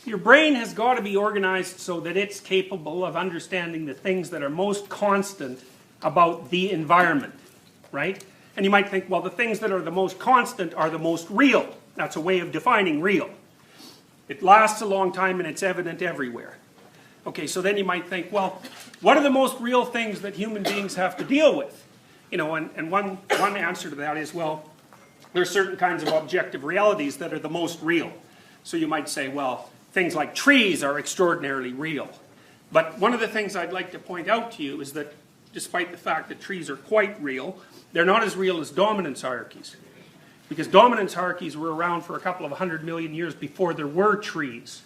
Your brain has got to be organized so that it's capable of understanding the things that are most constant about the environment, right? And you might think, well, the things that are the most constant are the most real. That's a way of defining real. It lasts a long time and it's evident everywhere. Okay, so then you might think, well, what are the most real things that human beings have to deal with? You know, and one answer to that is, well, there are certain kinds of objective realities that are the most real. So you might say, well, things like trees are extraordinarily real. But one of the things I'd like to point out to you is that despite the fact that trees are quite real, they're not as real as dominance hierarchies. Because dominance hierarchies were around for a couple of 100 million years before there were trees.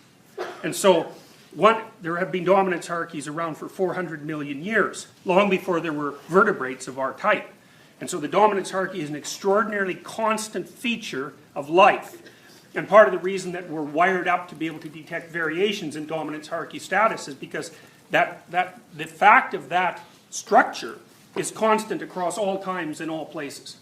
And so there have been dominance hierarchies around for 400 million years, long before there were vertebrates of our type. And so the dominance hierarchy is an extraordinarily constant feature of life. And part of the reason that we're wired up to be able to detect variations in dominance hierarchy status is because the fact of that structure is constant across all times and all places.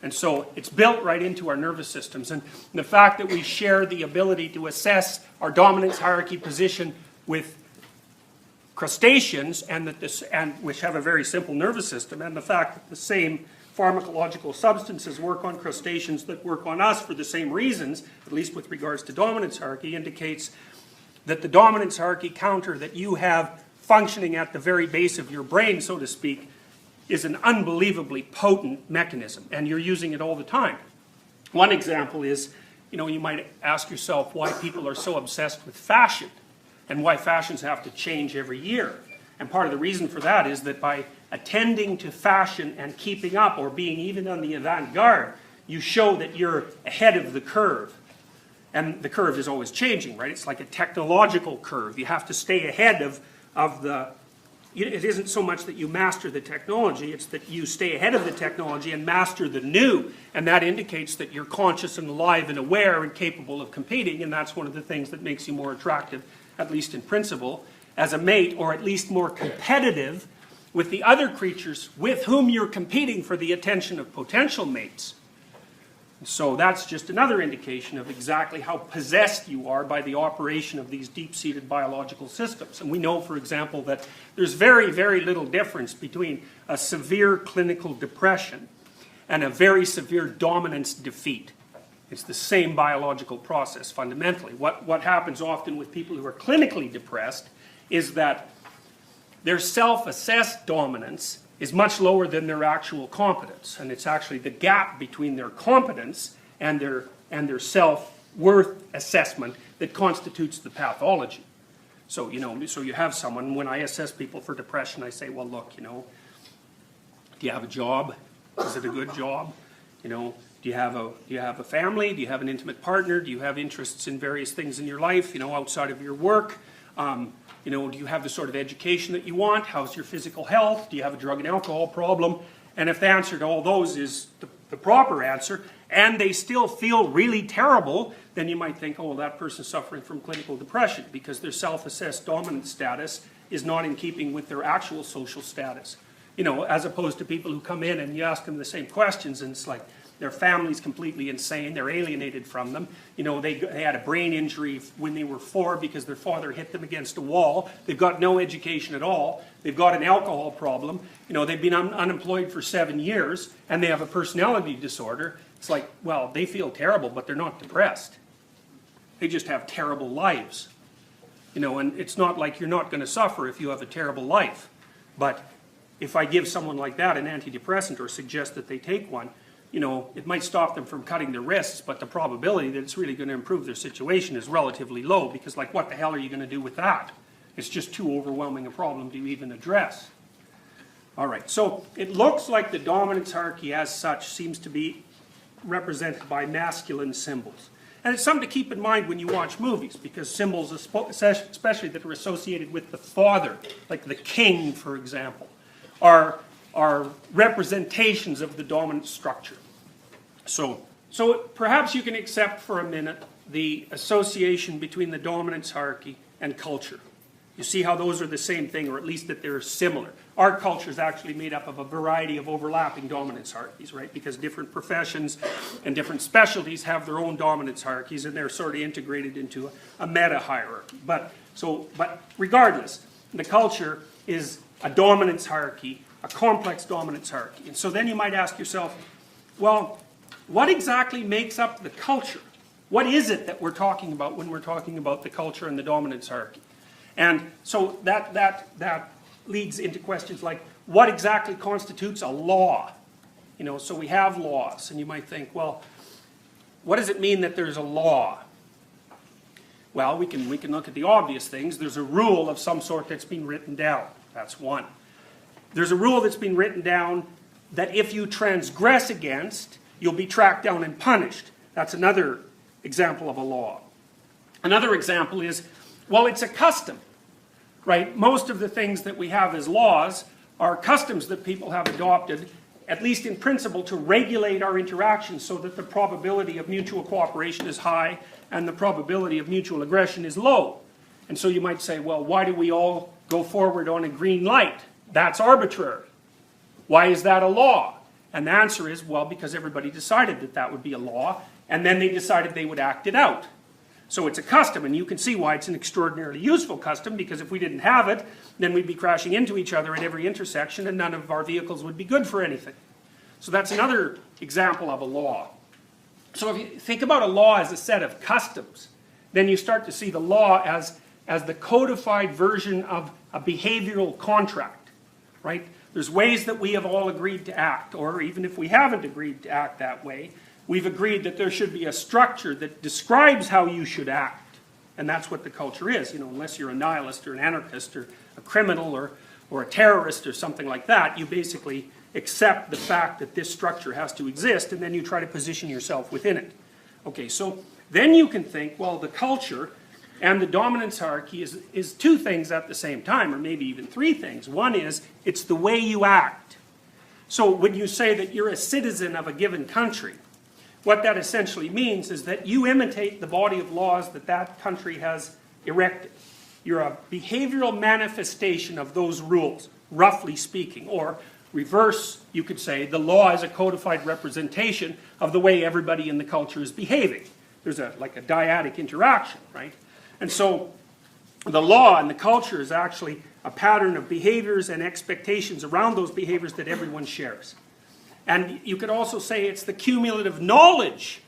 And so it's built right into our nervous systems. And the fact that we share the ability to assess our dominance hierarchy position with crustaceans, and which have a very simple nervous system, and the fact that the same pharmacological substances work on crustaceans that work on us for the same reasons, at least with regards to dominance hierarchy, indicates that the dominance hierarchy counter that you have functioning at the very base of your brain, so to speak, is an unbelievably potent mechanism, and you're using it all the time. One example is, you know, you might ask yourself why people are so obsessed with fashion, and why fashions have to change every year. And part of the reason for that is that by attending to fashion and keeping up, or being even on the avant-garde, you show that you're ahead of the curve. And the curve is always changing, right? It's like a technological curve. You have to stay ahead of the... It isn't so much that you master the technology, it's that you stay ahead of the technology and master the new. And that indicates that you're conscious and alive and aware and capable of competing, and that's one of the things that makes you more attractive, at least in principle, as a mate, or at least more competitive with the other creatures with whom you're competing for the attention of potential mates. So that's just another indication of exactly how possessed you are by the operation of these deep-seated biological systems. And we know, for example, that there's very, very little difference between a severe clinical depression and a very severe dominance defeat. It's the same biological process, fundamentally. What happens often with people who are clinically depressed is that their self-assessed dominance is much lower than their actual competence. And it's actually the gap between their competence and their self-worth assessment that constitutes the pathology. So, you know, so you have someone, when I assess people for depression, I say, well, look, you know, do you have a job? Is it a good job? You know, do you have a family? Do you have an intimate partner? Do you have interests in various things in your life, you know, outside of your work? You know, do you have the sort of education that you want? How's your physical health? Do you have a drug and alcohol problem? And if the answer to all those is the proper answer, and they still feel really terrible, then you might think, oh, well, that person's suffering from clinical depression because their self-assessed dominant status is not in keeping with their actual social status. You know, as opposed to people who come in and you ask them the same questions and it's like, their family's completely insane, they're alienated from them. You know, they had a brain injury when they were 4 because their father hit them against a wall. They've got no education at all. They've got an alcohol problem. You know, they've been unemployed for 7 years and they have a personality disorder. It's like, well, they feel terrible, but they're not depressed. They just have terrible lives. You know, and it's not like you're not going to suffer if you have a terrible life. But if I give someone like that an antidepressant or suggest that they take one, you know, it might stop them from cutting their wrists, but the probability that it's really going to improve their situation is relatively low because, like, what the hell are you going to do with that? It's just too overwhelming a problem to even address. All right, so it looks like the dominance hierarchy as such seems to be represented by masculine symbols. And it's something to keep in mind when you watch movies, because symbols, especially that are associated with the father, like the king, for example, are representations of the dominant structure. So perhaps you can accept for a minute the association between the dominance hierarchy and culture. You see how those are the same thing, or at least that they're similar. Our culture is actually made up of a variety of overlapping dominance hierarchies, right? Because different professions and different specialties have their own dominance hierarchies, and they're sort of integrated into a meta hierarchy. But regardless, the culture is a dominance hierarchy, a complex dominance hierarchy. And so then you might ask yourself, well, what exactly makes up the culture? What is it that we're talking about when we're talking about the culture and the dominance hierarchy? And so that leads into questions like, what exactly constitutes a law? You know, so we have laws, and you might think, well, what does it mean that there's a law? Well, we can look at the obvious things. There's a rule of some sort that's been written down. That's one. There's a rule that's been written down that if you transgress against, you'll be tracked down and punished. That's another example of a law. Another example is, well, it's a custom, right? Most of the things that we have as laws are customs that people have adopted, at least in principle, to regulate our interactions so that the probability of mutual cooperation is high and the probability of mutual aggression is low. And so you might say, well, why do we all go forward on a green light? That's arbitrary. Why is that a law? And the answer is, well, because everybody decided that that would be a law, and then they decided they would act it out. So it's a custom, and you can see why it's an extraordinarily useful custom, because if we didn't have it, then we'd be crashing into each other at every intersection, and none of our vehicles would be good for anything. So that's another example of a law. So if you think about a law as a set of customs, then you start to see the law as the codified version of a behavioral contract, right? There's ways that we have all agreed to act, or even if we haven't agreed to act that way, we've agreed that there should be a structure that describes how you should act. And that's what the culture is. You know, unless you're a nihilist or an anarchist or a criminal or a terrorist or something like that, you basically accept the fact that this structure has to exist, and then you try to position yourself within it. Okay, so then you can think, well, the culture and the dominance hierarchy is two things at the same time, or maybe even three things. One is, it's the way you act. So when you say that you're a citizen of a given country, what that essentially means is that you imitate the body of laws that that country has erected. You're a behavioral manifestation of those rules, roughly speaking. Or reverse, you could say, the law is a codified representation of the way everybody in the culture is behaving. There's like a dyadic interaction, right? And so the law and the culture is actually a pattern of behaviors and expectations around those behaviors that everyone shares. And you could also say it's the cumulative knowledge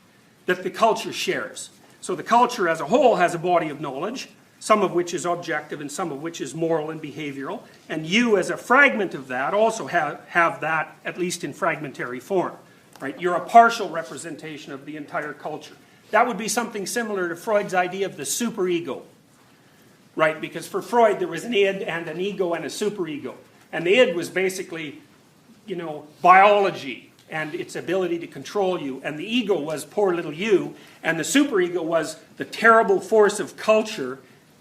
that the culture shares. So the culture as a whole has a body of knowledge, some of which is objective and some of which is moral and behavioral. And you, as a fragment of that, also have that, at least in fragmentary form. Right? You're a partial representation of the entire culture. That would be something similar to Freud's idea of the superego. Right? Because for Freud, there was an id and an ego and a superego. And the id was basically, you know, biology and its ability to control you. And the ego was poor little you. And the superego was the terrible force of culture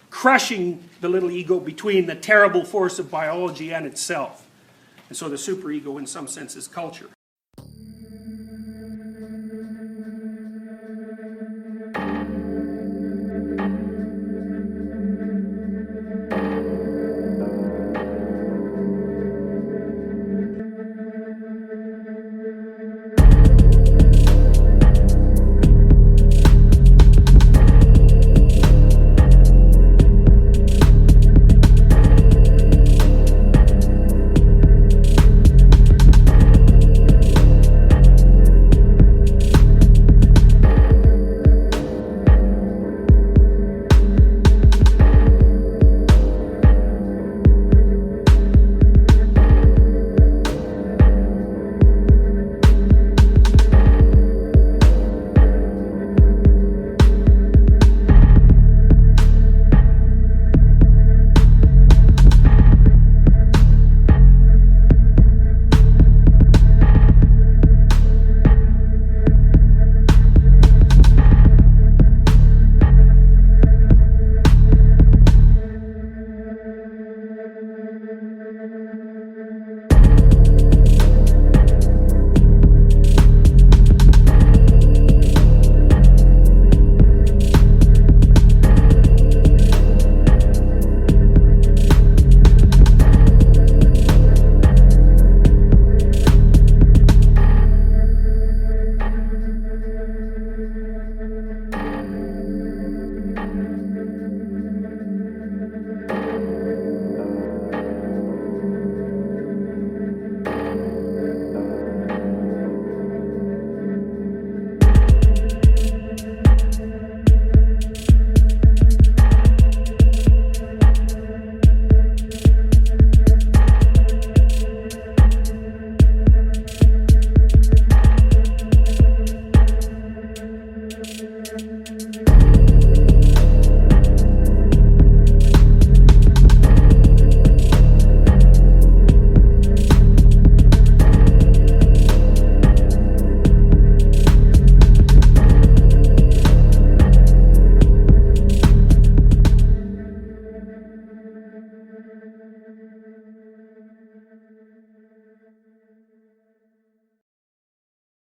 crushing the little ego between the terrible force of biology and itself. And so the superego, in some sense, is culture.